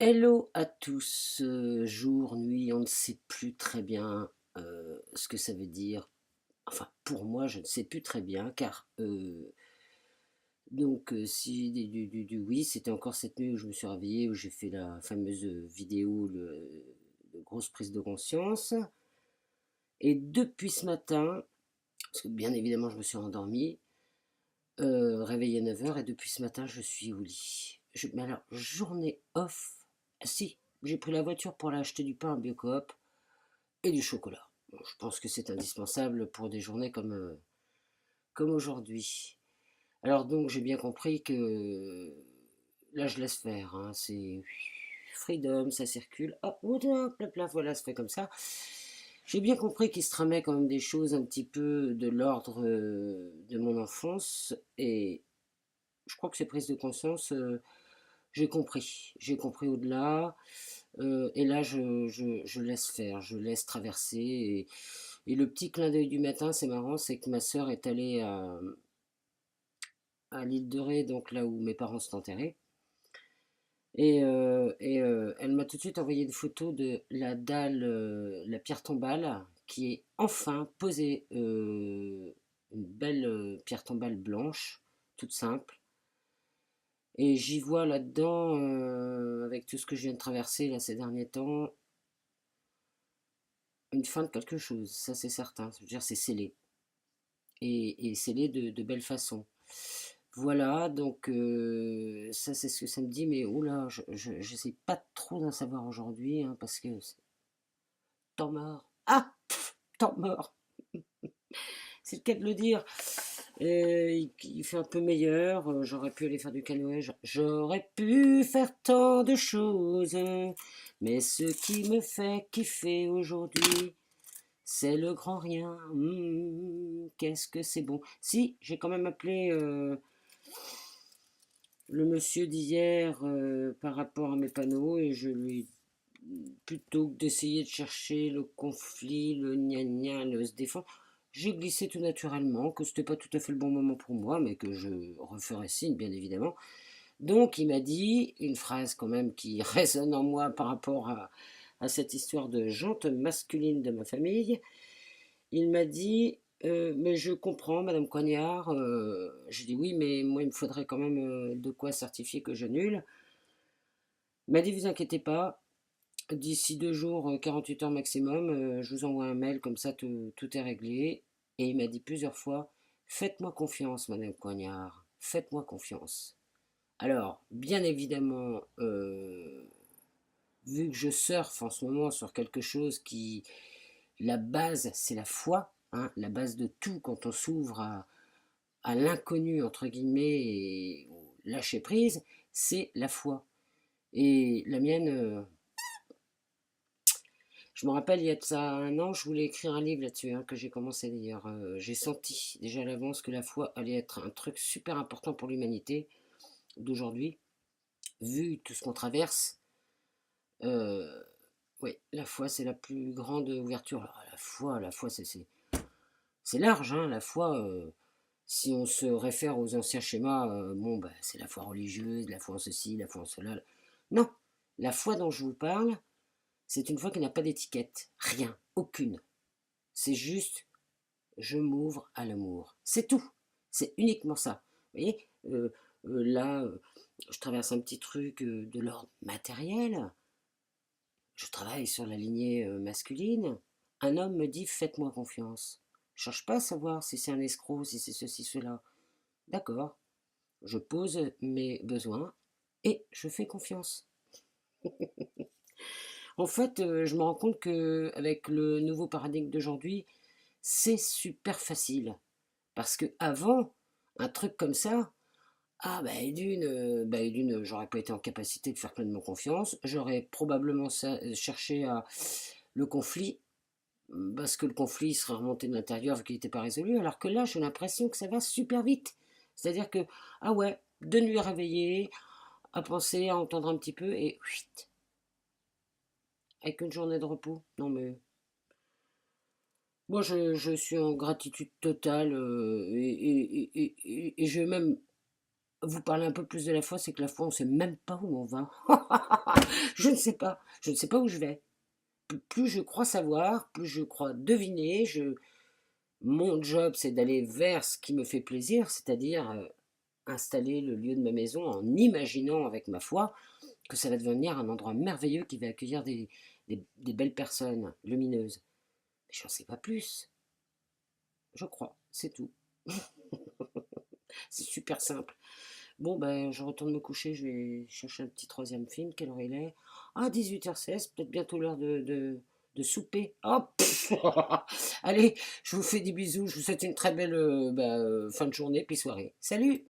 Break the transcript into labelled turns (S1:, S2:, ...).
S1: Hello à tous, jour, nuit, on ne sait plus très bien ce que ça veut dire. Enfin, pour moi, je ne sais plus très bien, car si oui, c'était encore cette nuit où je me suis réveillé, où j'ai fait la fameuse vidéo, de grosse prise de conscience. Et depuis ce matin, parce que bien évidemment, je me suis endormi, réveillé à 9 heures, et depuis ce matin, je suis au lit. Mais alors, journée off, ah si, j'ai pris la voiture pour aller acheter du pain à Biocoop et du chocolat. Bon, je pense que c'est indispensable pour des journées comme aujourd'hui. Alors donc, j'ai bien compris que là, je laisse faire, hein, c'est freedom, ça circule. Hop, hop, hop, hop, voilà, ça fait comme ça. J'ai bien compris qu'il se tramait quand même des choses un petit peu de l'ordre de mon enfance, et je crois que ces prises de conscience, j'ai compris. J'ai compris au-delà. Et là, je laisse faire, je laisse traverser. Et le petit clin d'œil du matin, c'est marrant, c'est que ma sœur est allée à l'île de Ré, donc là où mes parents sont enterrés. Elle m'a tout de suite envoyé une photo de la dalle, la pierre tombale, qui est enfin posée. Une belle pierre tombale blanche, toute simple. Et j'y vois là-dedans, avec tout ce que je viens de traverser là ces derniers temps, une fin de quelque chose, ça c'est certain. Je veux dire, c'est scellé. Et scellé de belle façon. Voilà, donc ça c'est ce que ça me dit, mais oula, je sais pas trop d'en savoir aujourd'hui, hein, parce que temps mort. Ah, temps mort, c'est le cas de le dire. Il fait un peu meilleur, j'aurais pu aller faire du canoë, j'aurais pu faire tant de choses, mais ce qui me fait kiffer aujourd'hui, c'est le grand rien. Qu'est-ce que c'est bon. Si, j'ai quand même appelé le monsieur d'hier par rapport à mes panneaux, et je lui, plutôt que d'essayer de chercher le conflit, le gna-gna, le se défend, j'ai glissé tout naturellement que c'était pas tout à fait le bon moment pour moi, mais que je referais signe, bien évidemment. Donc il m'a dit une phrase quand même qui résonne en moi par rapport à cette histoire de jante masculine de ma famille. Il m'a dit, mais je comprends, Madame Coignard. J'ai dit oui, mais moi, il me faudrait quand même de quoi certifier que j'annule. Il m'a dit, vous inquiétez pas, d'ici 2 jours, 48 heures maximum, je vous envoie un mail, comme ça tout est réglé. Et il m'a dit plusieurs fois, faites-moi confiance, Madame Coignard, faites-moi confiance. Alors, bien évidemment, vu que je surfe en ce moment sur quelque chose qui, la base, c'est la foi, hein, la base de tout quand on s'ouvre à l'inconnu, entre guillemets, et au lâcher prise, c'est la foi. Et la mienne, je me rappelle, il y a de ça 1 an, je voulais écrire un livre là-dessus, hein, que j'ai commencé d'ailleurs. J'ai senti déjà à l'avance que la foi allait être un truc super important pour l'humanité d'aujourd'hui, vu tout ce qu'on traverse. Euh, oui, la foi, c'est la plus grande ouverture. Alors, la foi, c'est large, hein, la foi. Si on se réfère aux anciens schémas, bon, bah, c'est la foi religieuse, la foi en ceci, la foi en cela. Non, la foi dont je vous parle, c'est une foi qui n'a pas d'étiquette, rien, aucune. C'est juste, je m'ouvre à l'amour. C'est tout. C'est uniquement ça. Vous voyez, là, je traverse un petit truc de l'ordre matériel. Je travaille sur la lignée masculine. Un homme me dit, faites-moi confiance. Je cherche pas à savoir si c'est un escroc, si c'est ceci, cela. D'accord, je pose mes besoins et je fais confiance. En fait, je me rends compte que avec le nouveau paradigme d'aujourd'hui, c'est super facile. Parce que avant, un truc comme ça, ah d'une, j'aurais pas été en capacité de faire pleinement confiance. J'aurais probablement cherché à le conflit, parce que le conflit serait remonté de l'intérieur vu qu'il n'était pas résolu. Alors que là, j'ai l'impression que ça va super vite. C'est-à-dire que, ah ouais, de nuit réveillée, à penser, à entendre un petit peu, et huit, avec une journée de repos. Non mais moi je suis en gratitude totale, et je vais même vous parlez un peu plus de la foi, c'est que la foi, on ne sait même pas où on va. Je ne sais pas où je vais. Plus je crois savoir, plus je crois deviner. Mon job, c'est d'aller vers ce qui me fait plaisir, c'est-à-dire installer le lieu de ma maison en imaginant avec ma foi que ça va devenir un endroit merveilleux qui va accueillir des belles personnes lumineuses. Mais j'en sais pas plus. Je crois, c'est tout. C'est super simple. Bon, ben, je retourne me coucher, je vais chercher un petit troisième film. Quelle heure il est? Ah, 18h16, peut-être bientôt l'heure de souper. Oh, pff. Allez, je vous fais des bisous, je vous souhaite une très belle fin de journée, puis soirée. Salut!